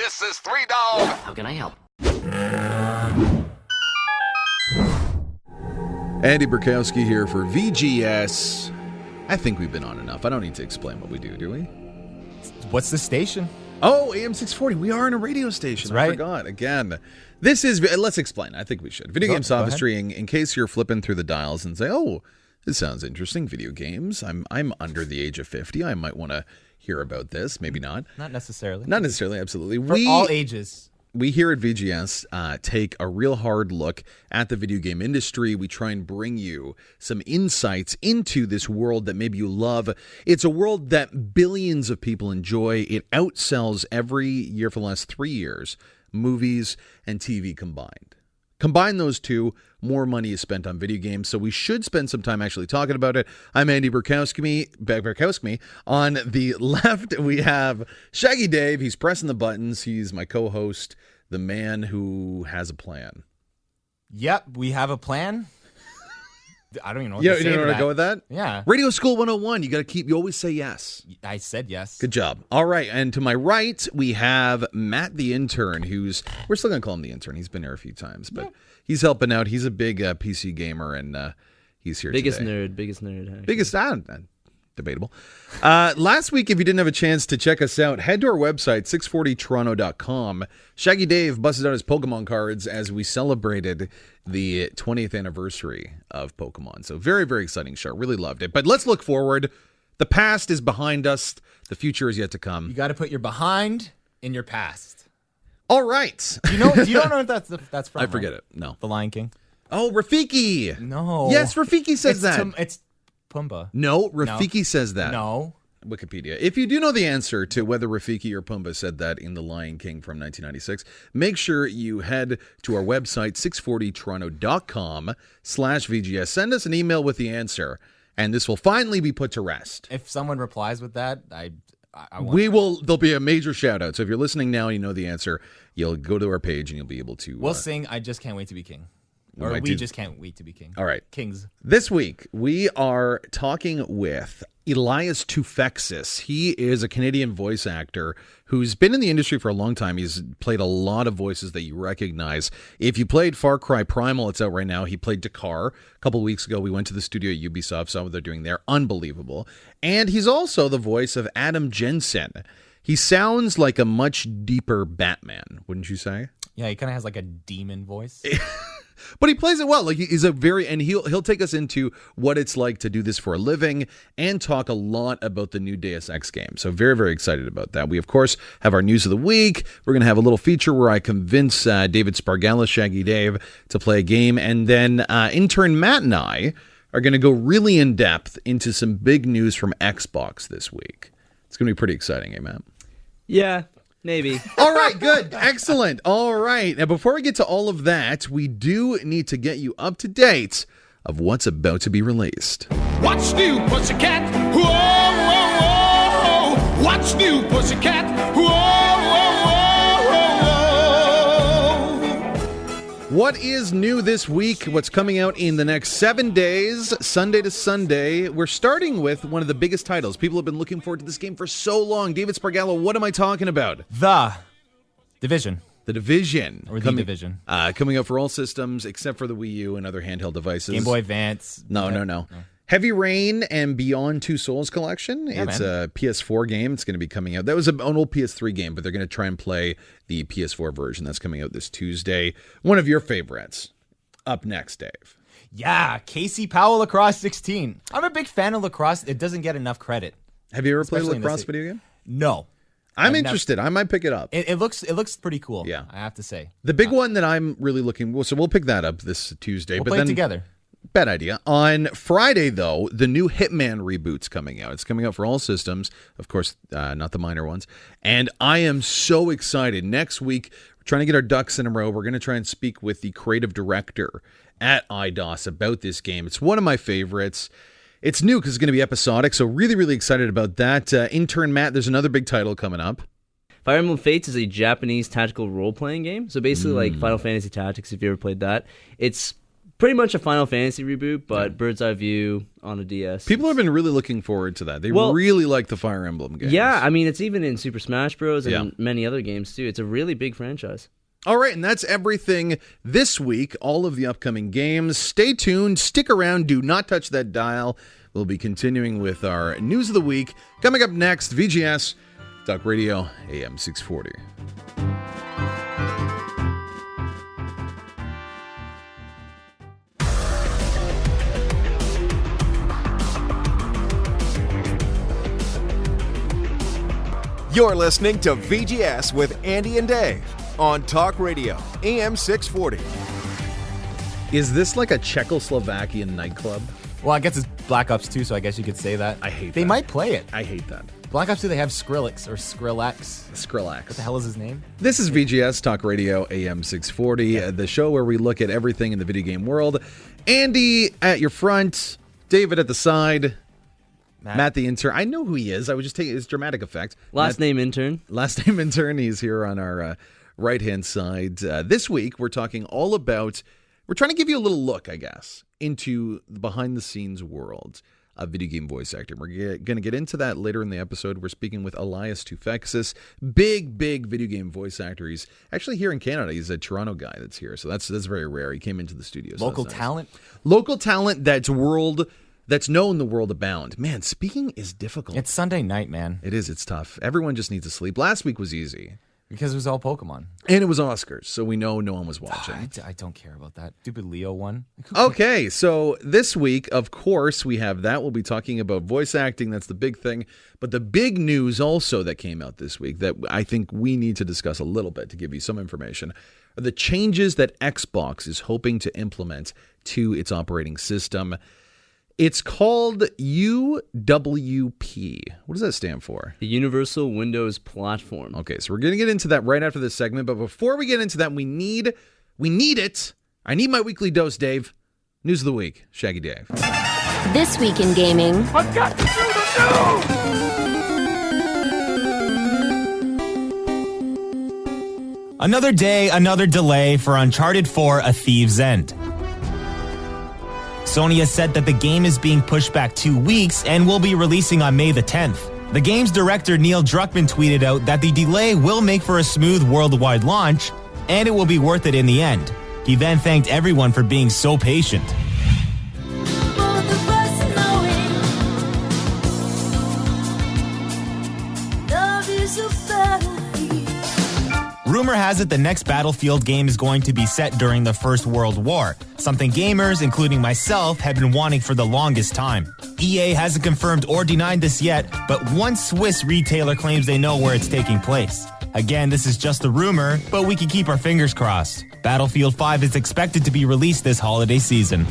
This is Three Dog. How can I help? Andy Burkowski here for VGS. I think we've been on enough. I don't need to explain what we do we? What's the station? Oh, AM 640. We are in a radio station. That's right. I forgot. Again, this is... Let's explain. I think we should. Video game sophistry, in case you're flipping through the dials and say, oh, this sounds interesting. Video games. I'm under the age of 50. I might want to hear about this. Maybe not. Not necessarily. Not necessarily, absolutely. For all ages. We here at VGS take a real hard look at the video game industry. We try and bring you some insights into this world that maybe you love. It's a world that billions of people enjoy. It outsells every year for the last 3 years, movies and TV combined. Combine those two, more money is spent on video games, so we should spend some time actually talking about it. I'm Andy Burkowski. On the left, we have Shaggy Dave. He's pressing the buttons. He's my co-host, the man who has a plan. Yep, we have a plan. I don't even know what to say. You know where to go with that? Yeah. Radio School 101. You always say yes. I said yes. Good job. All right, and to my right, we have Matt the intern, we're still going to call him the intern. He's been here a few times, but he's helping out. He's a big PC gamer, and he's here biggest today. Biggest nerd. Actually. Biggest debatable. Last week, if you didn't have a chance to check us out, head to our website, 640toronto.com. Shaggy Dave busted out his Pokemon cards as we celebrated the 20th anniversary of Pokemon. So very, very exciting show. Really loved it. But let's look forward. The past is behind us. The future is yet to come. You got to put your behind in your past. All right. You don't know what that's from? I forget it. No. The Lion King. Oh, Rafiki. No. Yes, Rafiki says that. It's Pumbaa. No, Rafiki says that. No. Wikipedia. If you do know the answer to whether Rafiki or Pumbaa said that in The Lion King from 1996, make sure you head to our website, 640toronto.com/VGS. Send us an email with the answer, and this will finally be put to rest. If someone replies with that, I want There'll be a major shout out. So if you're listening now and you know the answer, you'll go to our page and you'll be able to... We'll sing I Just Can't Wait to Be King. Or we just can't wait to be king. All right. Kings. This week, we are talking with Elias Toufexis. He is a Canadian voice actor who's been in the industry for a long time. He's played a lot of voices that you recognize. If you played Far Cry Primal, it's out right now. He played Dakar. A couple of weeks ago, we went to the studio at Ubisoft, saw what they're doing there. Unbelievable. And he's also the voice of Adam Jensen. He sounds like a much deeper Batman, wouldn't you say? Yeah, he kind of has like a demon voice. But he plays it well. Like he's he'll take us into what it's like to do this for a living and talk a lot about the new Deus Ex game. So very, very excited about that. We, of course, have our news of the week. We're going to have a little feature where I convince David Spargala, Shaggy Dave, to play a game. And then intern Matt and I are going to go really in depth into some big news from Xbox this week. It's going to be pretty exciting, eh, Matt? Yeah. Maybe. All right, good. Excellent. All right. Now, before we get to all of that, we do need to get you up to date of what's about to be released. What's new, pussycat? Whoa, whoa, whoa. What's new, pussycat? Whoa, whoa, whoa, whoa. What is new this week? What's coming out in the next 7 days, Sunday to Sunday? We're starting with one of the biggest titles. People have been looking forward to this game for so long. David Spargala, what am I talking about? The Division. The Division. Or The Division. Coming out for all systems except for the Wii U and other handheld devices. Game Boy Advance. No. Heavy Rain and Beyond Two Souls collection. Yeah, it's man. a PS4 game. It's going to be coming out. That was an old PS3 game, but they're going to try and play the PS4 version. That's coming out this Tuesday. One of your favorites. Up next, Dave. Yeah, Casey Powell Lacrosse 16. I'm a big fan of lacrosse. It doesn't get enough credit. Have you ever played a Especially in lacrosse this- video game? No. I'm interested. I might pick it up. It looks pretty cool. Yeah. I have to say. The big one that I'm really looking... So we'll pick that up this Tuesday. We'll but play then, it together. Bad idea. On Friday, though, the new Hitman reboot's coming out. It's coming out for all systems. Of course, not the minor ones. And I am so excited. Next week, we're trying to get our ducks in a row. We're going to try and speak with the creative director at IDOS about this game. It's one of my favorites. It's new because it's going to be episodic, so really, really excited about that. Intern Matt, there's another big title coming up. Fire Emblem Fates is a Japanese tactical role-playing game. So basically like Final Fantasy Tactics, if you ever played that. It's Pretty much a Final Fantasy reboot, but bird's eye view on a DS. People have been really looking forward to that. They Well, really like the Fire Emblem games. Yeah, I mean, it's even in Super Smash Bros. And many other games, too. It's a really big franchise. All right, and that's everything this week, all of the upcoming games. Stay tuned, stick around, do not touch that dial. We'll be continuing with our news of the week. Coming up next, VGS, Talk Radio, AM 640. You're listening to VGS with Andy and Dave on Talk Radio, AM 640. Is this like a Czechoslovakian nightclub? Well, I guess it's Black Ops 2, so I guess you could say that. I hate They that. might play it. I hate that. Black Ops 2, they have Skrillex or Skrillex. Skrillex. What the hell is his name? This is VGS Talk Radio AM 640, the show where we look at everything in the video game world. Andy at your front, David at the side, Matt the intern. I know who he is. I was just taking his dramatic effect. Last name intern. Last name intern. He's here on our right-hand side. This week, we're talking all about, we're trying to give you a little look, I guess, into the behind-the-scenes world of video game voice acting. We're going to get into that later in the episode. We're speaking with Elias Toufexis, big video game voice actor. He's actually here in Canada. He's a Toronto guy that's here, so that's very rare. He came into the studio. So Local that's nice. talent? Local talent that's known the world abound. Man, speaking is difficult. It's Sunday night, man. It is. It's tough. Everyone just needs to sleep. Last week was easy. Because it was all Pokemon. And it was Oscars, so we know no one was watching. I don't care about that. Stupid Leo one. Okay, so this week, of course, we have that. We'll be talking about voice acting. That's the big thing. But the big news also that came out this week that I think we need to discuss a little bit to give you some information are the changes that Xbox is hoping to implement to its operating system. It's called UWP. What does that stand for? The Universal Windows Platform. Okay, so we're going to get into that right after this segment. But before we get into that, we need it. I need my weekly dose, Dave. News of the week. Shaggy Dave. This week in gaming. I've got to do the news! Another day, another delay for Uncharted 4: A Thief's End. Sony has said that the game is being pushed back 2 weeks and will be releasing on May the 10th. The game's director Neil Druckmann tweeted out that the delay will make for a smooth worldwide launch, and it will be worth it in the end. He then thanked everyone for being so patient. Rumor has it the next Battlefield game is going to be set during the First World War, something gamers, including myself, have been wanting for the longest time. EA hasn't confirmed or denied this yet, but one Swiss retailer claims they know where it's taking place. Again, this is just a rumor, but we can keep our fingers crossed. Battlefield 5 is expected to be released this holiday season.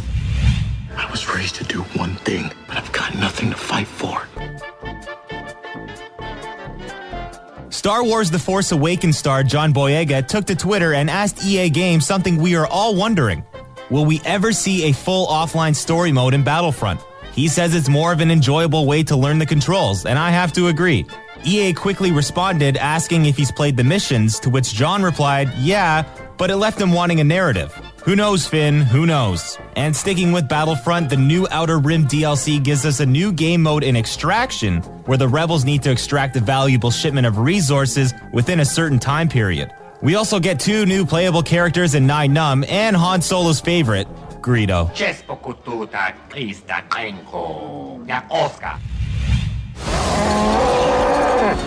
I was raised to do one thing, but I've got nothing to fight for. Star Wars The Force Awakens star John Boyega took to Twitter and asked EA Games something we are all wondering. Will we ever see a full offline story mode in Battlefront? He says it's more of an enjoyable way to learn the controls, and I have to agree. EA quickly responded asking if he's played the missions, to which John replied, yeah, but it left him wanting a narrative. Who knows, Finn? Who knows? And sticking with Battlefront, the new Outer Rim DLC gives us a new game mode in Extraction, where the rebels need to extract a valuable shipment of resources within a certain time period. We also get 2 new playable characters in Nai Num and Han Solo's favorite, Greedo.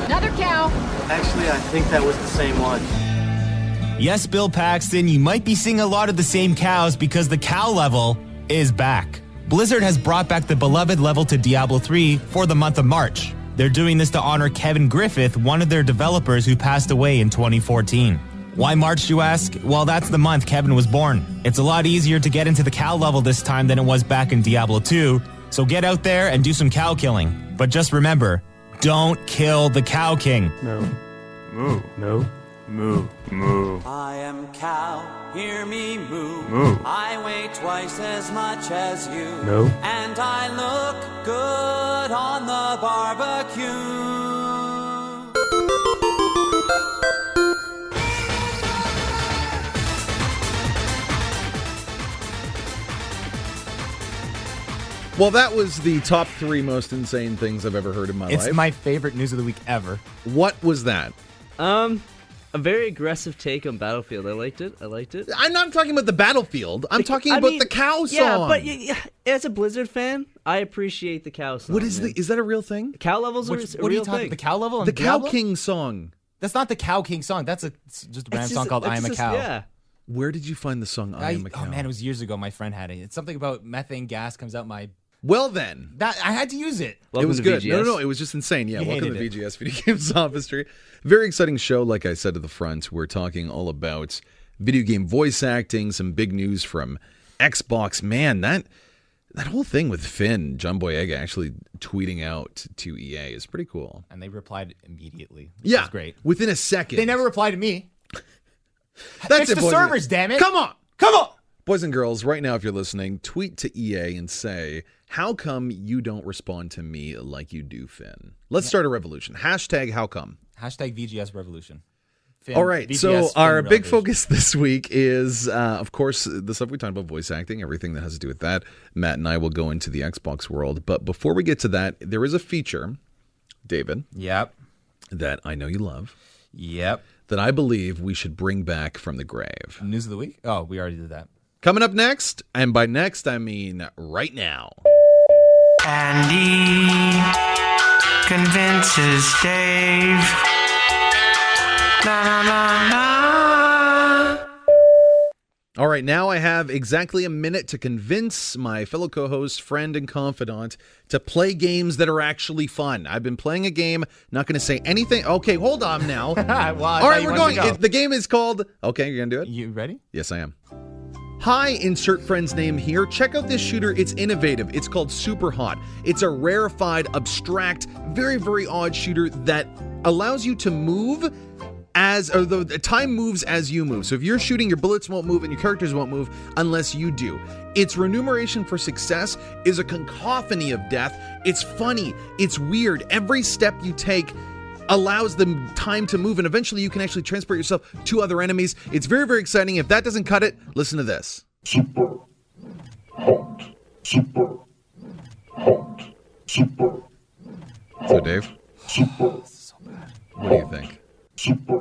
Another cow. Actually, I think that was the same one. Yes, Bill Paxton, you might be seeing a lot of the same cows because the cow level is back. Blizzard has brought back the beloved level to Diablo 3 for the month of March. They're doing this to honor Kevin Griffith, one of their developers who passed away in 2014. Why March, you ask? Well, that's the month Kevin was born. It's a lot easier to get into the cow level this time than it was back in Diablo 2, so get out there and do some cow killing. But just remember, don't kill the Cow King. No. Moo. No. Moo. Moo. I am cow, hear me moo. Moo. I weigh twice as much as you. No. And I look good on the barbecue. Well, that was the top 3 most insane things I've ever heard in my life. It's my favorite news of the week ever. What was that? A very aggressive take on Battlefield. I liked it. I'm not talking about the Battlefield. I'm talking about the cow song. Yeah, but as a Blizzard fan, I appreciate the cow song. What is is that a real thing? Cow levels are a What are real you talking? thing. The cow level? The Cow Diablo? King song. That's not the Cow King song. That's just a random song called I Am a Cow. Yeah. Where did you find the song I Am a Cow? Oh man, it was years ago. My friend had it. It's something about methane gas comes out my. Well then. I had to use it. It was good. VGS. No, it was just insane. Yeah, You welcome to hated VGS Video Game Sophistry. Very exciting show, like I said at the front. We're talking all about video game voice acting, some big news from Xbox. Man, that whole thing with Finn, John Boyega, actually tweeting out to EA is pretty cool. And they replied immediately. Yeah, was great. Within a second. They never replied to me. That's Fix the servers, damn it. Come on. Come on. Boys and girls, right now, if you're listening, tweet to EA and say, how come you don't respond to me like you do, Finn? Let's start a revolution. Hashtag how come. Hashtag VGS Revolution. Finn, All right, VGS, so Finn our big Revolution. focus this week is, of course, the stuff we talked about, voice acting, everything that has to do with that. Matt and I will go into the Xbox world. But before we get to that, there is a feature, David, Yep. that I know you love, Yep. that I believe we should bring back from the grave. News of the week? Oh, we already did that. Coming up next, and by next, I mean right now. Andy convinces Dave. Na, na, na, na. All right, now I have exactly a minute to convince my fellow co-host, friend, and confidant to play games that are actually fun. I've been playing a game, not going to say anything. Okay, hold on now. Well, all right, we're going. The game is called... Okay, you're going to do it? You ready? Yes, I am. Hi, insert friend's name here. Check out this shooter. It's innovative. It's called Superhot. It's a rarefied, abstract, very, very odd shooter that allows you to move or the time moves as you move. So if you're shooting, your bullets won't move and your characters won't move unless you do. Its remuneration for success is a cacophony of death. It's funny. It's weird. Every step you take allows the time to move, and eventually you can actually transport yourself to other enemies. It's very, very exciting. If that doesn't cut it, listen to this. Super hot. Super hot. Super. So, Dave, Super. what do you think?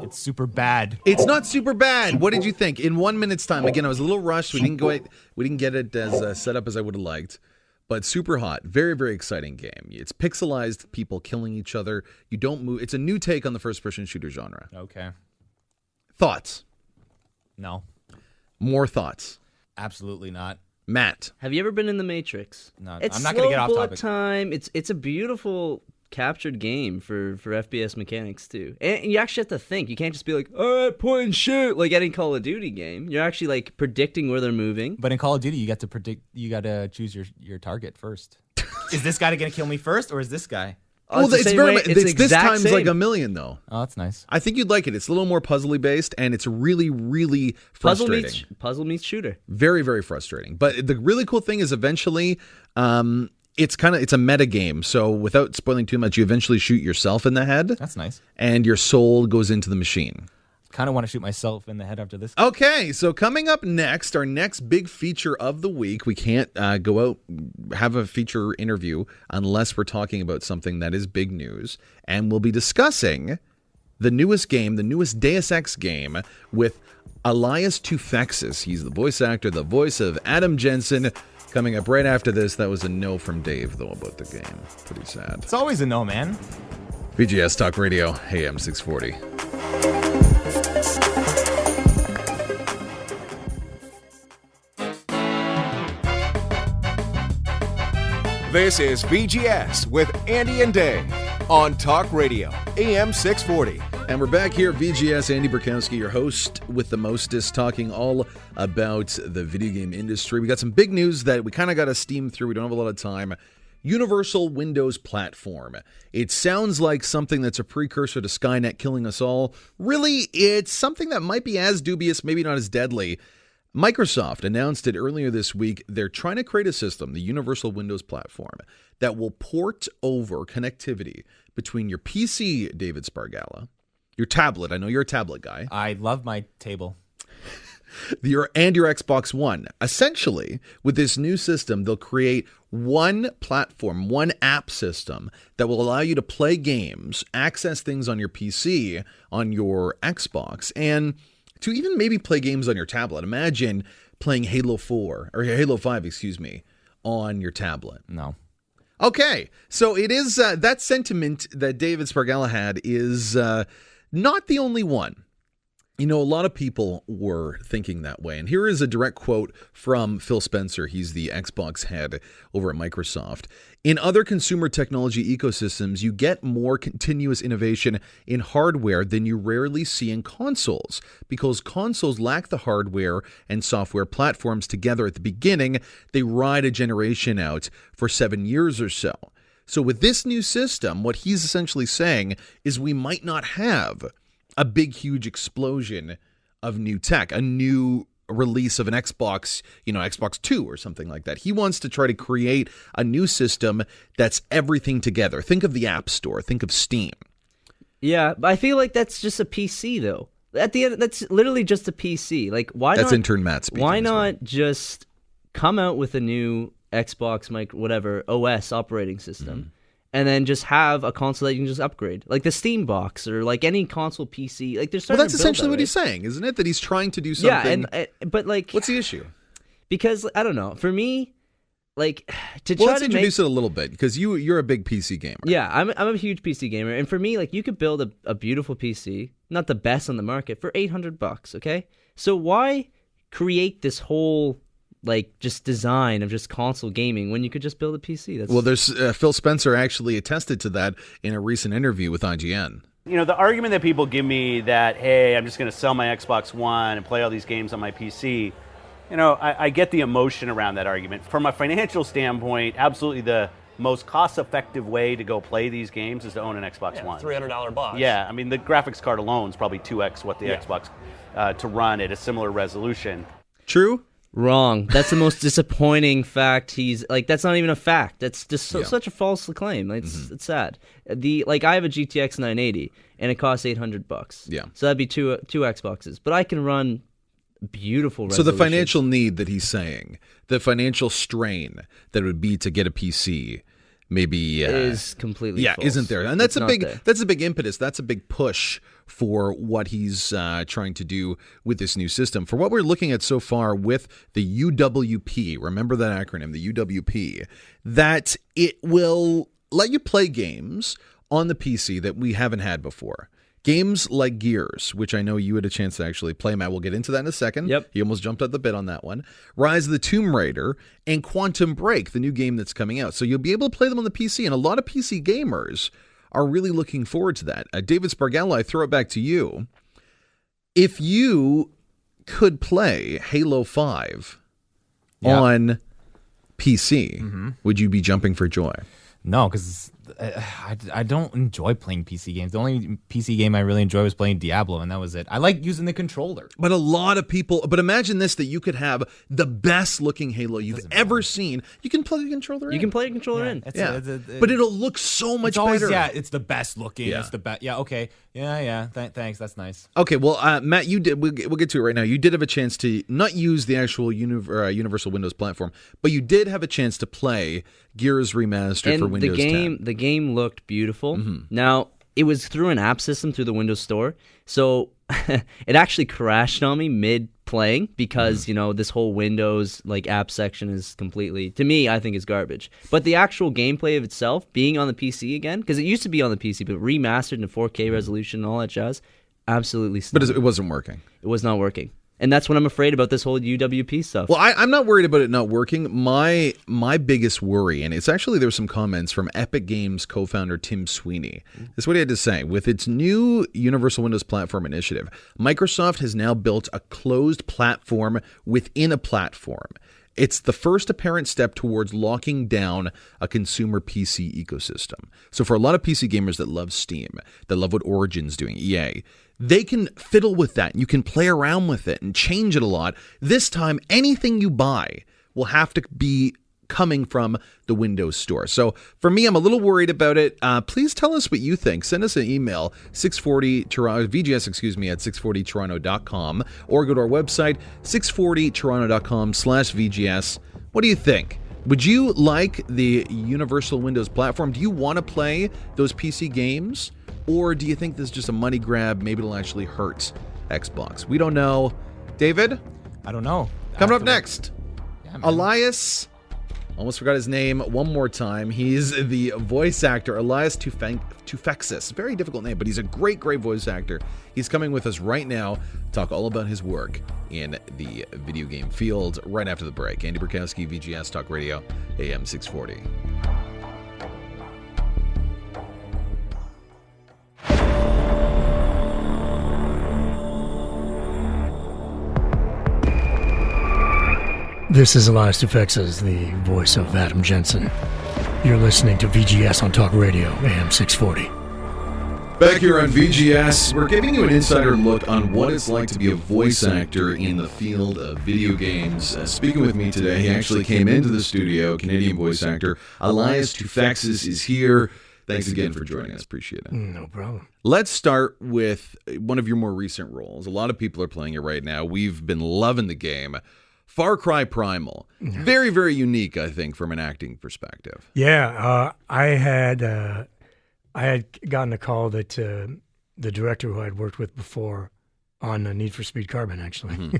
It's super bad. It's not super bad. What did you think? In 1 minute's time, again, I was a little rushed. We didn't get it as set up as I would have liked. But Superhot, very, very exciting game. It's pixelized people killing each other. You don't move. It's a new take on the first-person shooter genre. Okay. Thoughts? No. More thoughts? Absolutely not. Matt? Have you ever been in the Matrix? No, It's I'm not going to get off bullet topic. time. It's a beautiful captured game for FPS mechanics too. And you actually have to think. You can't just be like, all right, point and shoot, like any Call of Duty game. You're actually like predicting where they're moving. But in Call of Duty, you got to predict. You got to choose your target first. Is this guy going to kill me first, or is this guy? Oh, Well, it's very much, this time's same. like a million, though. Oh, that's nice. I think you'd like it. It's a little more puzzly based, and it's really, really frustrating. Puzzle meets shooter. Very, very frustrating. But the really cool thing is eventually, it's a meta game. So without spoiling too much, you eventually shoot yourself in the head. That's nice. And your soul goes into the machine. Kind of want to shoot myself in the head after this. Okay, so coming up next, our next big feature of the week. We can't go out, have a feature interview unless we're talking about something that is big news. And we'll be discussing the newest game, the newest Deus Ex game with Elias Toufexis. He's the voice actor, the voice of Adam Jensen. Coming up right after this, that was a no from Dave, though, about the game. Pretty sad. It's always a no, man. VGS Talk Radio, AM 640. This is VGS with Andy and Dave on Talk Radio, AM 640. And we're back here at VGS. Andy Burkowski, your host with the mostest, talking all about the video game industry. We got some big news that we kind of got to steam through. We don't have a lot of time. Universal Windows Platform. It sounds like something that's a precursor to Skynet killing us all. Really, it's something that might be as dubious, maybe not as deadly. Microsoft announced it earlier this week. They're trying to create a system, the Universal Windows Platform, that will port over connectivity between your PC, David Spargala, your tablet. I know you're a tablet guy. I love my table. And your Xbox One. Essentially, with this new system, they'll create one platform, one app system that will allow you to play games, access things on your PC, on your Xbox, and to even maybe play games on your tablet. Imagine playing Halo 5, on your tablet. No. Okay, so it is that sentiment that David Spargala had is not the only one. You know, a lot of people were thinking that way. And here is a direct quote from Phil Spencer. He's the Xbox head over at Microsoft. In other consumer technology ecosystems, you get more continuous innovation in hardware than you rarely see in consoles, because consoles lack the hardware and software platforms together at the beginning. They ride a generation out for 7 years or so. So with this new system, what he's essentially saying is we might not have a big, huge explosion of new tech, a new release of an Xbox, Xbox 2 or something like that. He wants to try to create a new system that's everything together. Think of the App Store. Think of Steam. Yeah, but I feel like that's just a PC, though. At the end, that's literally just a PC. Like, why That's not? intern Matt speaking. Why not just come out with a new Xbox, OS operating system? And then just have a console that you can just upgrade, like the Steam box or like any console PC. Like there's that's essentially what he's saying, isn't it? That he's trying to do something. Yeah, but like, what's the issue? Because I don't know. For me, like let's introduce it a little bit, because you're a big PC gamer. Yeah, I'm a huge PC gamer, and for me, like you could build a beautiful PC, not the best on the market, for $800. Okay, so why create this whole just design of just console gaming when you could just build a PC? Well, there's Phil Spencer actually attested to that in a recent interview with IGN. The argument that people give me that, hey, I'm just going to sell my Xbox One and play all these games on my PC, I get the emotion around that argument. From a financial standpoint, absolutely the most cost-effective way to go play these games is to own an Xbox One. $300 box. Yeah, I mean, the graphics card alone is probably 2x what the Xbox to run at a similar resolution. True? Wrong. That's the most disappointing fact. That's not even a fact. That's just such a false claim. It's sad. I have a GTX 980 and it costs $800. Yeah. So that'd be two Xboxes, but I can run beautiful resolution. So the financial need that he's saying, the financial strain that it would be to get a PC, maybe is completely false. Isn't there? And that's a big impetus. That's a big push for what he's trying to do with this new system. For what we're looking at so far with the UWP, remember that acronym, the UWP, that it will let you play games on the PC that we haven't had before. Games like Gears, which I know you had a chance to actually play, Matt. We'll get into that in a second. Yep. You almost jumped out the bit on that one. Rise of the Tomb Raider and Quantum Break, the new game that's coming out. So you'll be able to play them on the PC, and a lot of PC gamers are really looking forward to that. David Spargala, I throw it back to you. If you could play Halo 5 on PC, would you be jumping for joy? No, because I don't enjoy playing PC games. The only PC game I really enjoy was playing Diablo, and that was it. I like using the controller. But a lot of people, imagine this, that you could have the best looking Halo you've ever seen. You can plug a controller in. You can play a controller in. But it'll look so much better. Yeah, it's the best looking. Yeah. It's the best. Yeah, okay. Yeah. Thanks. That's nice. Okay, well, Matt, you did. We'll get to it right now. You did have a chance to not use the actual Universal Windows platform, but you did have a chance to play Gears Remastered for Windows 10. The game looked beautiful. Now, it was through an app system through the Windows Store, so it actually crashed on me mid-playing because, this whole Windows app section is completely, to me, I think is garbage. But the actual gameplay of itself, being on the PC again, because it used to be on the PC, but remastered in 4K resolution and all that jazz, absolutely stunning. But it wasn't working. It was not working. And that's what I'm afraid about this whole UWP stuff. Well, I'm not worried about it not working. My biggest worry, and it's actually, there were some comments from Epic Games co-founder Tim Sweeney. This is what he had to say. With its new Universal Windows Platform initiative, Microsoft has now built a closed platform within a platform. It's the first apparent step towards locking down a consumer PC ecosystem. So for a lot of PC gamers that love Steam, that love what Origin's doing, EA, they can fiddle with that. You can play around with it and change it a lot. This time, anything you buy will have to be coming from the Windows Store. So for me, I'm a little worried about it. Please tell us what you think. Send us an email, 640 VGS, at 640toronto.com, or go to our website, 640toronto.com/VGS. What do you think? Would you like the Universal Windows platform? Do you want to play those PC games? Or do you think this is just a money grab? Maybe it'll actually hurt Xbox. We don't know. David? I don't know. Coming up next, Elias, almost forgot his name one more time. He's the voice actor, Elias Toufexis. Very difficult name, but he's a great, great voice actor. He's coming with us right now to talk all about his work in the video game field right after the break. Andy Burkowski, VGS Talk Radio, AM 640. This is Elias Toufexis, the voice of Adam Jensen. You're listening to VGS on Talk Radio, AM 640. Back here on VGS, we're giving you an insider look on what it's like to be a voice actor in the field of video games. Speaking with me today, he actually came into the studio, Canadian voice actor Elias Toufexis is here. Thanks again for joining us. Appreciate it. No problem. Let's start with one of your more recent roles. A lot of people are playing it right now. We've been loving the game. Far Cry Primal. Very, very unique, I think, from an acting perspective. Yeah, I had gotten a call that the director who I'd worked with before on Need for Speed Carbon, actually,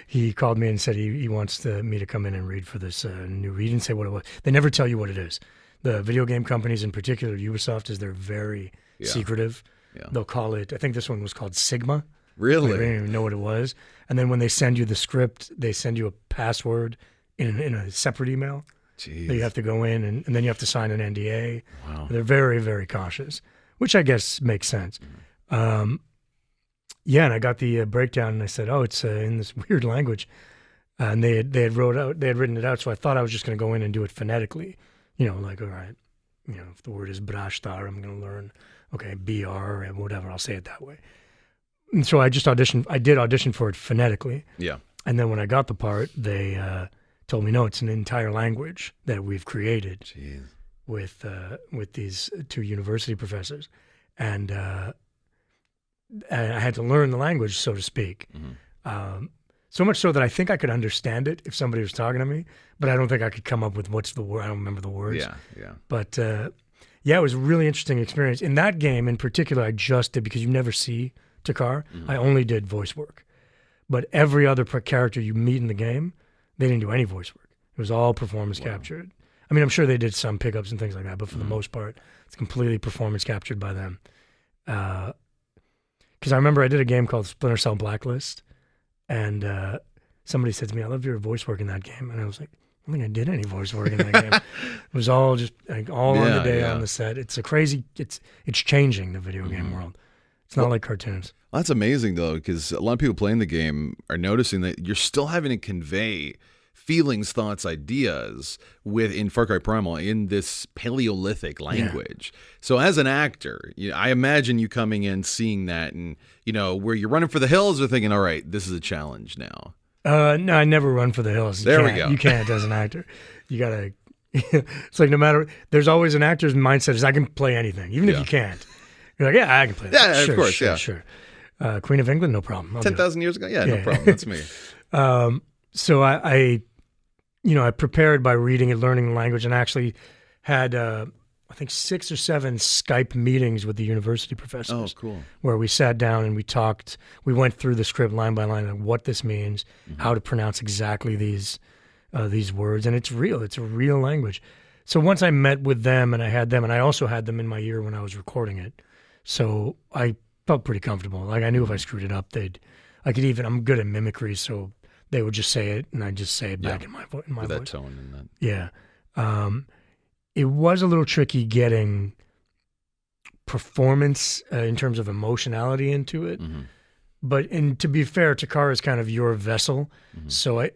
he called me and said he wants me to come in and read for this new read and say what it was. They never tell you what it is. The video game companies, in particular, Ubisoft, they're very secretive. Yeah. They'll call it, I think this one was called Sigma. Really? I didn't even know what it was. And then when they send you the script, they send you a password in a separate email. Jeez. That you have to go in, and then you have to sign an NDA. Wow. They're very, very cautious, which I guess makes sense. And I got the breakdown, and I said, "Oh, it's in this weird language," and they had written it out. So I thought I was just going to go in and do it phonetically, like, all right, if the word is brashtar, I'm going to learn, okay, BR and whatever, I'll say it that way. And so I just auditioned. I did audition for it phonetically. Yeah. And then when I got the part, they told me, no, it's an entire language that we've created. Jeez. With these two university professors, and I had to learn the language, so to speak. So much so that I think I could understand it if somebody was talking to me, but I don't think I could come up with what's the word. I don't remember the words. Yeah. But it was a really interesting experience. In that game in particular, I just did, because you never see Takar, I only did voice work. But every other character you meet in the game, they didn't do any voice work. It was all performance captured. I mean, I'm sure they did some pickups and things like that, but for the most part, it's completely performance captured by them. Because I remember I did a game called Splinter Cell Blacklist, and somebody said to me, "I love your voice work in that game," and I was like, "I don't think I did any voice work in that game." It was all just on the day on the set. It's a crazy. It's changing the video game world. It's not like cartoons. Well, that's amazing, though, because a lot of people playing the game are noticing that you're still having to convey feelings, thoughts, ideas in Far Cry Primal in this Paleolithic language. Yeah. So as an actor, I imagine you coming in, seeing that, and where you're running for the hills, or thinking, all right, this is a challenge now. No, I never run for the hills. There we go. You can't as an actor. You gotta. It's like no matter. There's always an actor's mindset is I can play anything, even if you can't. You're like, yeah, I can play that. Yeah, sure, of course, sure. Queen of England, no problem. 10,000 years ago, no problem. That's me. So I prepared by reading and learning the language, and actually had, I think, 6 or 7 Skype meetings with the university professors. Oh, cool. Where we sat down and we talked. We went through the script line by line of what this means, how to pronounce exactly these words, and it's real. It's a real language. So once I met with them, and I had them, and I also had them in my ear when I was recording it. So I felt pretty comfortable. Like I knew if I screwed it up, I'm good at mimicry, so they would just say it, and I'd just say it back in my voice. With that tone and that. Yeah. It was a little tricky getting performance in terms of emotionality into it. But to be fair, Takar is kind of your vessel, so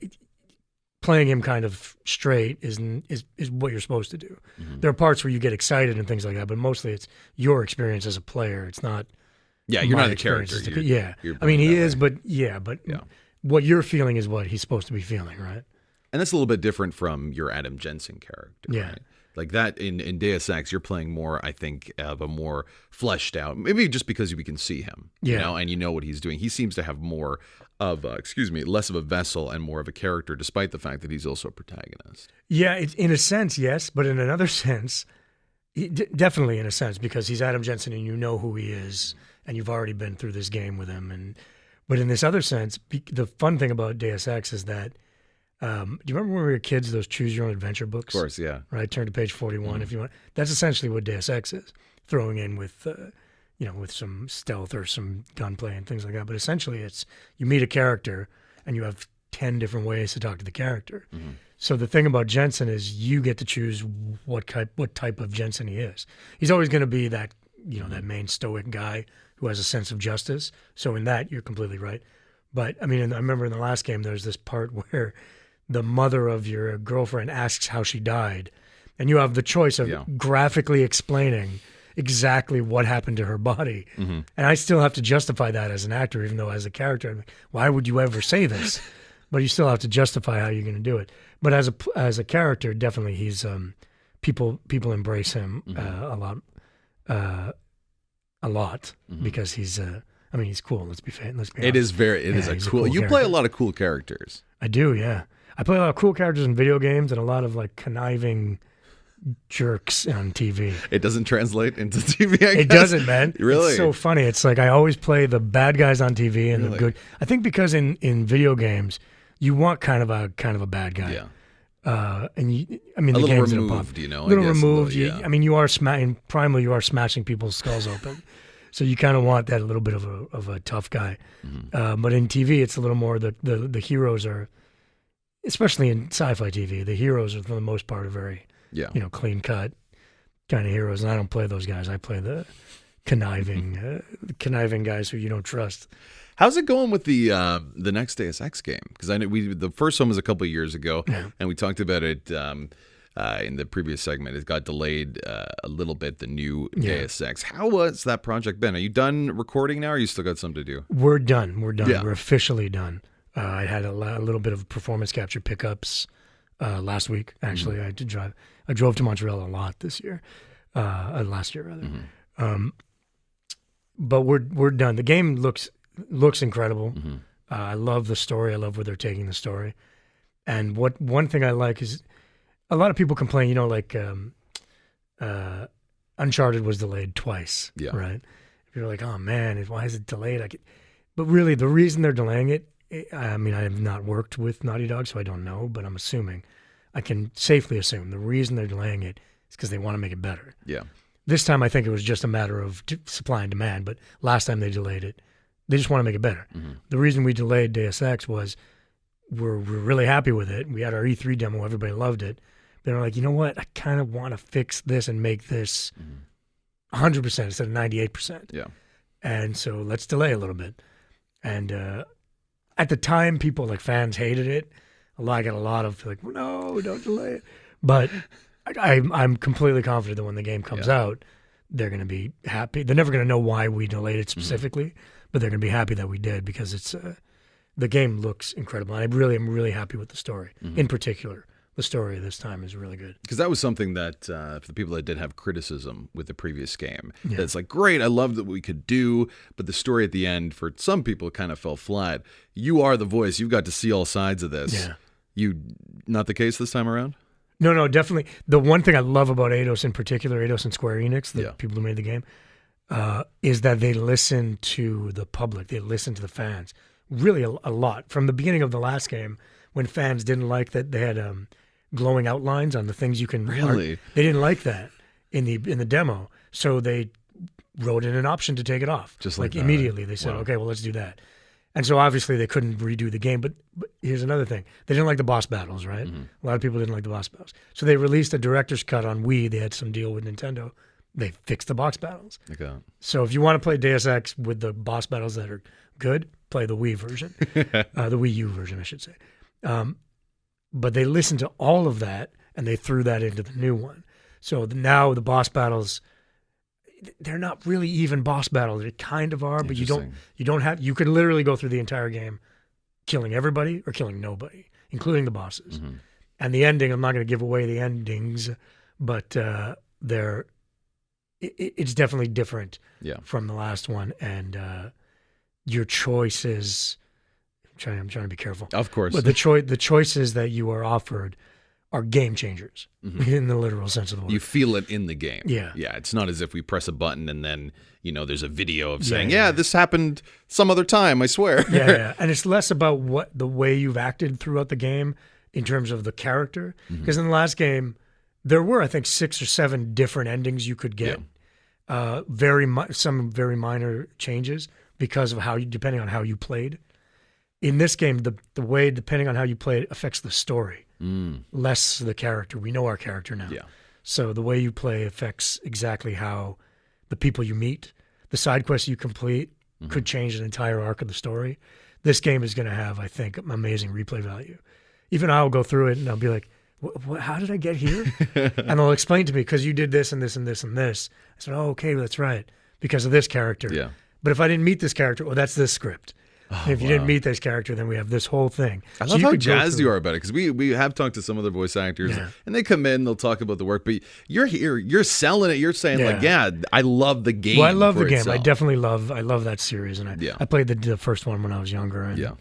playing him kind of straight is what you're supposed to do. There are parts where you get excited and things like that, but mostly it's your experience as a player. It's not. Yeah, you're not a character. I mean, he is, but what you're feeling is what he's supposed to be feeling, right? And that's a little bit different from your Adam Jensen character. Yeah. Right? Like that in Deus Ex, you're playing more, I think, of a more fleshed out, maybe just because we can see him, you know, and you know what he's doing. He seems to have more of, less of a vessel and more of a character, despite the fact that he's also a protagonist. Yeah, in a sense, yes, but in another sense, definitely in a sense, because he's Adam Jensen and you know who he is, and you've already been through this game with him. But in this other sense, the fun thing about Deus Ex is that, do you remember when we were kids, those choose your own adventure books? Of course, yeah. Right, turn to page 41 if you want. That's essentially what Deus Ex is, throwing in with, with some stealth or some gunplay and things like that. But essentially it's, you meet a character and you have 10 different ways to talk to the character. Mm-hmm. So the thing about Jensen is you get to choose what type of Jensen he is. He's always going to be that, that main stoic guy who has a sense of justice. So in that, you're completely right. But, I mean, I remember in the last game, there's this part where the mother of your girlfriend asks how she died, and you have the choice of graphically explaining exactly what happened to her body. Mm-hmm. And I still have to justify that as an actor, even though as a character, I'm like, why would you ever say this? But you still have to justify how you're going to do it. But as a character, definitely he's people embrace him a lot because he's he's cool. Let's be honest. It is a cool. You play a lot of cool characters. I do, yeah. I play a lot of cool characters in video games and a lot of like conniving jerks on TV. It doesn't translate into TV, I guess. It doesn't, man. Really? It's so funny. It's like I always play the bad guys on TV and the good. I think because in video games, you want kind of a bad guy. Yeah. And the a little games removed, a little removed. You are primarily you are smashing people's skulls open. So you kind of want that a little bit of a tough guy. Mm-hmm. But in TV, it's a little more the heroes are, especially in sci-fi TV, the heroes are for the most part are very clean cut kind of heroes. And I don't play those guys. I play the conniving guys who you don't trust. How's it going with the next Deus Ex game? Because I know the first one was a couple of years ago, and we talked about it in the previous segment. It got delayed a little bit. The new Deus Ex. How has that project been? Are you done recording now, or you still got something to do? We're done. Yeah. We're officially done. I had a little bit of performance capture pickups last week. Actually, mm-hmm. I drove to Montreal a lot this year, last year rather. Mm-hmm. But we're done. The game looks incredible. Mm-hmm. I love the story. I love where they're taking the story. And one thing I like is a lot of people complain, Uncharted was delayed twice, right? You're like, oh man, why is it delayed? But really, the reason they're delaying it, I mean, I have not worked with Naughty Dog, so I don't know, but I can safely assume the reason they're delaying it is because they want to make it better. Yeah. This time, I think it was just a matter of supply and demand, but last time they delayed it, they just want to make it better. Mm-hmm. The reason we delayed Deus Ex was we're really happy with it. We had our E3 demo. Everybody loved it. They're like, you know what? I kind of want to fix this and make this 100% instead of 98%. Yeah. And so let's delay a little bit. And at the time, people, like fans, hated it. I got a lot of like, no, don't delay it. But I'm completely confident that when the game comes out, they're going to be happy. They're never going to know why we delayed it specifically, but they're going to be happy that we did because it's the game looks incredible. And I'm really happy with the story. In particular, the story this time is really good. Because that was something that for the people that did have criticism with the previous game, that's like, great, I love that we could do, but the story at the end for some people kind of fell flat. You are the voice. You've got to see all sides of this. Yeah. Not the case this time around? No, definitely. The one thing I love about Eidos in particular, Eidos and Square Enix, the people who made the game, is that they listen to the public. They listen to the fans. Really a lot. From the beginning of the last game, when fans didn't like that they had glowing outlines on the things you can Really? They didn't like that in the demo. So they wrote in an option to take it off. Just like that. Immediately. They said, okay, well, let's do that. And so obviously they couldn't redo the game, but here's another thing. They didn't like the boss battles, right? Mm-hmm. A lot of people didn't like the boss battles. So they released a director's cut on Wii. They had some deal with Nintendo. They fixed the boss battles. Okay. So if you want to play Deus Ex with the boss battles that are good, play the Wii version. The Wii U version, I should say. But they listened to all of that, and they threw that into the new one. So now the boss battles, they're not really even boss battles. They kind of are, but you could literally go through the entire game killing everybody or killing nobody, including the bosses. Mm-hmm. And the ending, I'm not going to give away the endings, but it's definitely different from the last one, and your choices. I'm trying to be careful. Of course, but the choices that you are offered are game changers in the literal sense of the word. You feel it in the game. Yeah. Yeah. It's not as if we press a button and then, there's a video of saying, this happened some other time, I swear. Yeah. And it's less about the way you've acted throughout the game in terms of the character. Because in the last game, there were, I think, 6 or 7 different endings you could get. Yeah. Some very minor changes because of depending on how you played. In this game, the way, depending on how you play it, affects the story, less the character. We know our character now. Yeah. So the way you play affects exactly how the people you meet, the side quests you complete could change the entire arc of the story. This game is going to have, I think, amazing replay value. Even I'll go through it and I'll be like, how did I get here? And they'll explain to me, because you did this and this and this and this. I said, oh, okay, that's right, because of this character. Yeah. But if I didn't meet this character, well, that's this script. If you didn't meet this character, then we have this whole thing. I love how jazzed you are about it, because we have talked to some other voice actors, and they come in, they'll talk about the work, but you're here, you're selling it, you're saying I love the game. Well, I love the game. Itself. I definitely love that series, and I played the first one when I was younger, and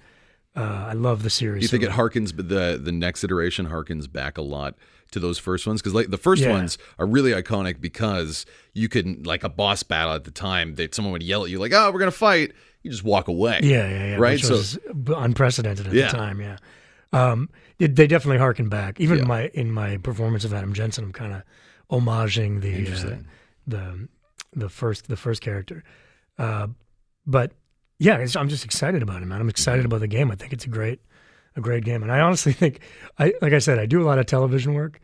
I love the series. Do you think it harkens, the next iteration harkens back a lot to those first ones? Because the first ones are really iconic because you could, like a boss battle at the time, someone would yell at you like, "Oh, we're gonna fight." You just walk away. Yeah. Right? Which was unprecedented at the time, they definitely harken back. Even in my performance of Adam Jensen, I'm kind of homaging the first character. But yeah, I'm just excited about it, man. I'm excited about the game. I think it's a great game. And I honestly think, like I said, I do a lot of television work.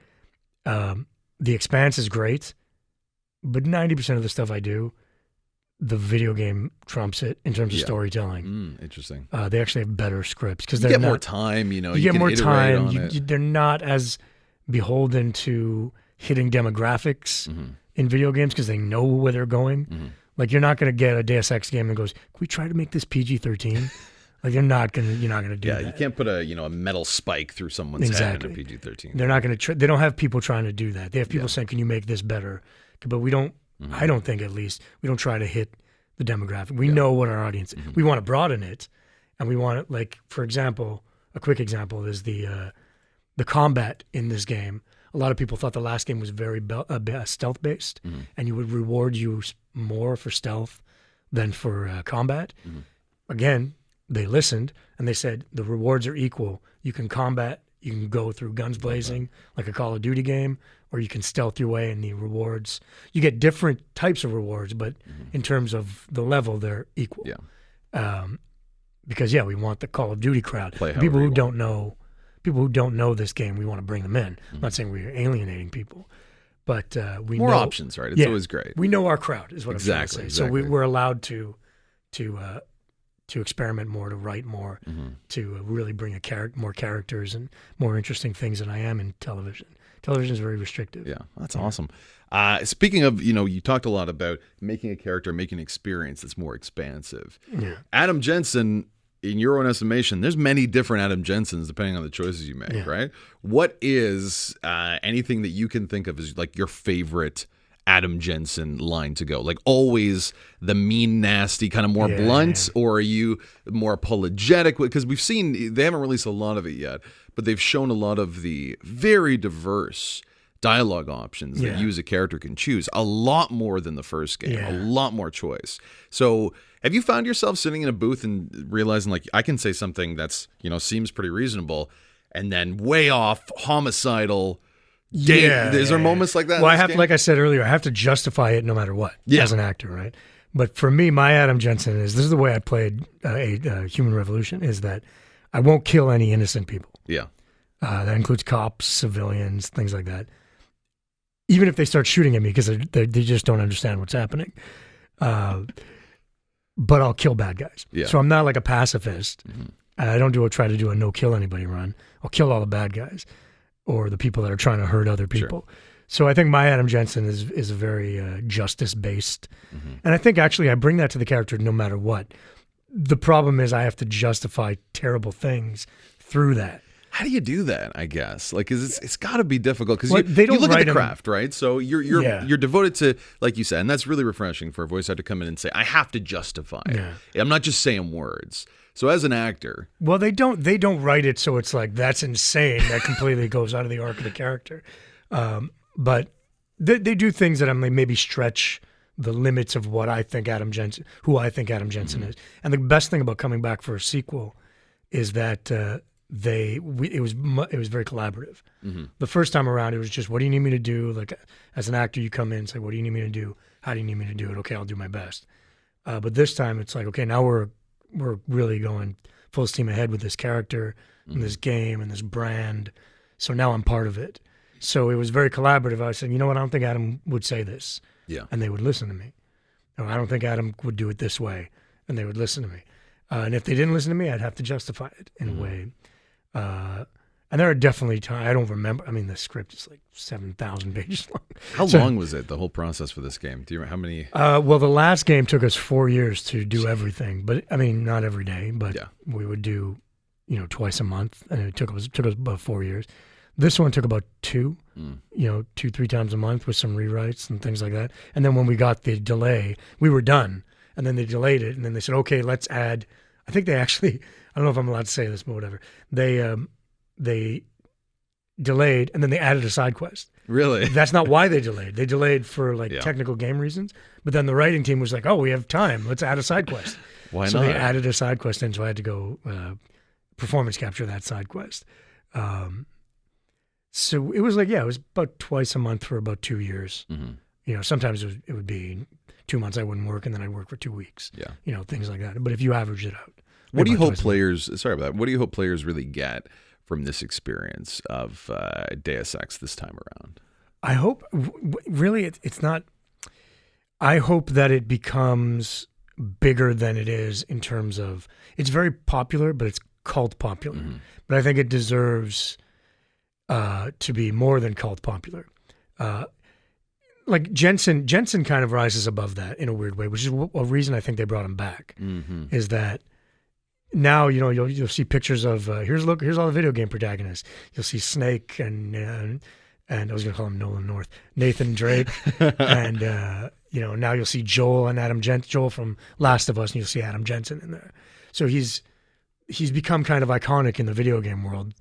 The Expanse is great, but 90% of the stuff I do, the video game trumps it in terms of storytelling. Interesting. They actually have better scripts because you get more time. You get more time. On they're not as beholden to hitting demographics in video games because they know where they're going. Like, you're not going to get a Deus Ex game that goes, "Can we try to make this PG-13?" Like, you're not going to do that. Yeah, you can't put a metal spike through someone's head in a PG-13. They're not going to. They don't have people trying to do that. They have people saying, "Can you make this better?" But we don't. I don't think, at least, we don't try to hit the demographic. We know what our audience is. We want to broaden it, and we want it, like, for example, a quick example is the combat in this game. A lot of people thought the last game was very stealth-based, and you would reward you more for stealth than for combat. Again, they listened, and they said the rewards are equal. You can combat, you can go through guns blazing like a Call of Duty game, or you can stealth your way, and the rewards, you get different types of rewards, but in terms of the level, they're equal. Because we want the Call of Duty crowd. People who don't know this game, we want to bring them in. I'm not saying we're alienating people, but we more know, options, right? It's always great. We know our crowd is what I'm trying to say. Exactly. So we're allowed to experiment more, to write more, to really bring more characters and more interesting things than I am in television. Television is very restrictive. Yeah, that's awesome. Speaking of, you talked a lot about making a character, making an experience that's more expansive. Yeah. Adam Jensen, in your own estimation, there's many different Adam Jensens depending on the choices you make, right? What is anything that you can think of as like your favorite Adam Jensen line to go? Like, always the mean, nasty, kind of more blunt, or are you more apologetic? Because we've seen, they haven't released a lot of it yet, but they've shown a lot of the very diverse dialogue options that you as a character can choose. A lot more than the first game, a lot more choice. So have you found yourself sitting in a booth and realizing, like, I can say something that's, seems pretty reasonable, and then way off, homicidal? Is there moments like that? Well, I have, like I said earlier, I have to justify it no matter what as an actor, right? But for me, my Adam Jensen this is the way I played Human Revolution, is that I won't kill any innocent people. Yeah. That includes cops, civilians, things like that. Even if they start shooting at me because they just don't understand what's happening. But I'll kill bad guys. Yeah. So I'm not like a pacifist. I don't try to do a no kill anybody run. I'll kill all the bad guys or the people that are trying to hurt other people. Sure. So I think my Adam Jensen is a very justice-based. And I think actually I bring that to the character no matter what. The problem is I have to justify terrible things through that. How do you do that? I guess it's got to be difficult because Well, you look at the craft, right? So you're devoted to, like you said, and that's really refreshing for a voice actor to come in and say, I have to justify it. Yeah. I'm not just saying words. So as an actor, well, they don't write it so it's like that's insane. That completely goes out of the arc of the character. But they do things that maybe stretch the limits of what I think Adam Jensen, who I think Adam Jensen is. And the best thing about coming back for a sequel is that it was very collaborative. The first time around, it was just, what do you need me to do? Like, as an actor, you come in and say, what do you need me to do? How do you need me to do it? Okay, I'll do my best. But this time, it's like, okay, now we're really going full steam ahead with this character and this game and this brand. So now I'm part of it. So it was very collaborative. I was saying, you know what? I don't think Adam would say this. Yeah. And they would listen to me. Or I don't think Adam would do it this way. And they would listen to me. And if they didn't listen to me, I'd have to justify it in a way. And there are definitely times, I don't remember. I mean, the script is like 7,000 pages long. How long was it, the whole process for this game? Do you remember how many? Well, the last game took us 4 years to do everything. But, I mean, not every day. But we would do, twice a month. And it took us about 4 years. This one took about 2, 2-3 times a month with some rewrites and things like that. And then when we got the delay, we were done. And then they delayed it. And then they said, okay, let's add. I think they actually, I don't know if I'm allowed to say this, but whatever. They delayed, and then they added a side quest. Really? That's not why they delayed. They delayed for technical game reasons. But then the writing team was like, oh, we have time. Let's add a side quest. Why so not? they added a side quest in, so I had to go performance capture that side quest. So it was it was about twice a month for about 2 years. Sometimes it would be 2 months I wouldn't work, and then I'd work for 2 weeks. Yeah. Things like that. But if you average it out. What do you hope players, sorry about that, what do you hope players really get from this experience of Deus Ex this time around? I hope, really, it's not, I hope that it becomes bigger than it is in terms of, it's very popular, but it's cult popular. But I think it deserves to be more than cult popular. Like Jensen kind of rises above that in a weird way, which is a reason I think they brought him back, is that now, you'll see pictures of, here's all the video game protagonists. You'll see Snake and I was going to call him Nolan North, Nathan Drake. And, now you'll see Joel and Adam Jensen, Joel from Last of Us, and you'll see Adam Jensen in there. So he's become kind of iconic in the video game world.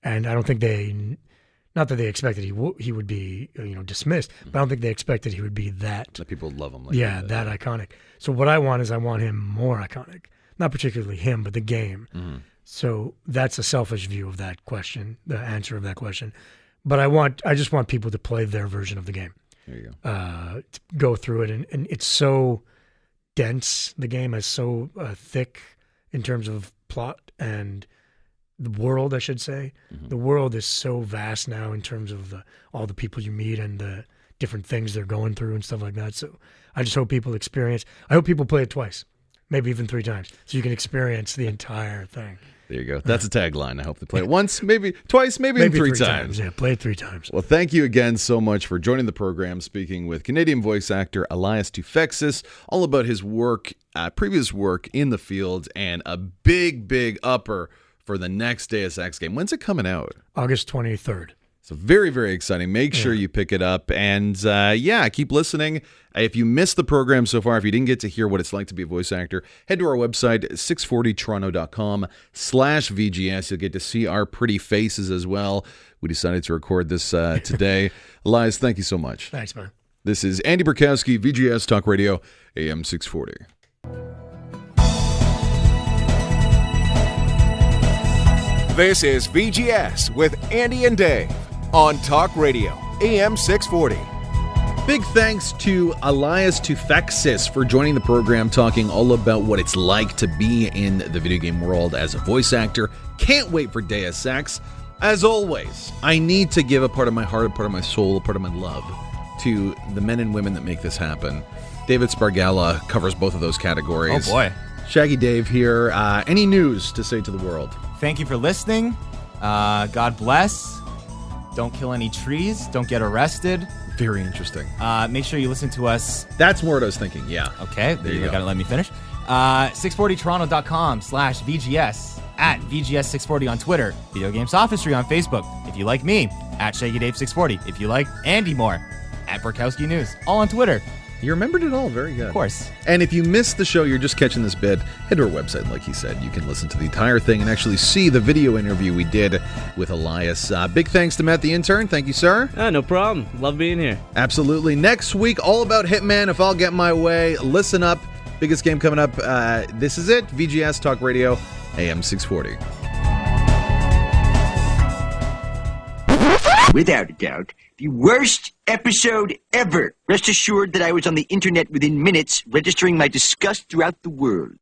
And I don't think not that they expected he would be, dismissed, but I don't think they expected he would be that. That people love him. That iconic. So what I want him more iconic. Not particularly him, but the game. So that's a selfish view of that question, the answer of that question. But I just want people to play their version of the game. There you go. To go through it, and it's so dense. The game is so thick in terms of plot and the world, I should say. The world is so vast now in terms of all the people you meet and the different things they're going through and stuff like that. So I just hope people I hope people play it twice. Maybe even 3 times, so you can experience the entire thing. There you go. That's a tagline. I hope they play it once, maybe twice, maybe 3 times. Yeah, play it 3 times. Well, thank you again so much for joining the program, speaking with Canadian voice actor Elias Toufexis, all about his work, previous work in the field, and a big upper for the next Deus Ex game. When's it coming out? August 23rd. So very, very exciting. Make sure you pick it up. And keep listening. If you missed the program so far, if you didn't get to hear what it's like to be a voice actor, head to our website, 640toronto.com/VGS. You'll get to see our pretty faces as well. We decided to record this today. Elias, thank you so much. Thanks, man. This is Andy Burkowski, VGS Talk Radio, AM 640. This is VGS with Andy and Dave on Talk Radio, AM 640. Big thanks to Elias Toufexis for joining the program, talking all about what it's like to be in the video game world as a voice actor. Can't wait for Deus Ex. As always, I need to give a part of my heart, a part of my soul, a part of my love to the men and women that make this happen. David Spargala covers both of those categories. Oh, boy. Shaggy Dave here. Any news to say to the world? Thank you for listening. God bless. Don't kill any trees. Don't get arrested. Very interesting. Make sure you listen to us. That's more what I was thinking, yeah. Okay, there you go. Gotta let me finish. 640toronto.com/VGS. at VGS640 on Twitter, Video Game Sophistry on Facebook. If you like me, at ShaggyDave640. If you like Andy more, at Burkowski News, all on Twitter. You remembered it all. Very good. Of course. And if you missed the show, you're just catching this bit, head to our website, like he said. You can listen to the entire thing and actually see the video interview we did with Elias. Big thanks to Matt the intern. Thank you, sir. No problem. Love being here. Absolutely. Next week, all about Hitman, If I'll Get My Way. Listen up. Biggest game coming up. This is it. VGS Talk Radio, AM 640. Without a doubt, the worst episode ever. Rest assured that I was on the internet within minutes, registering my disgust throughout the world.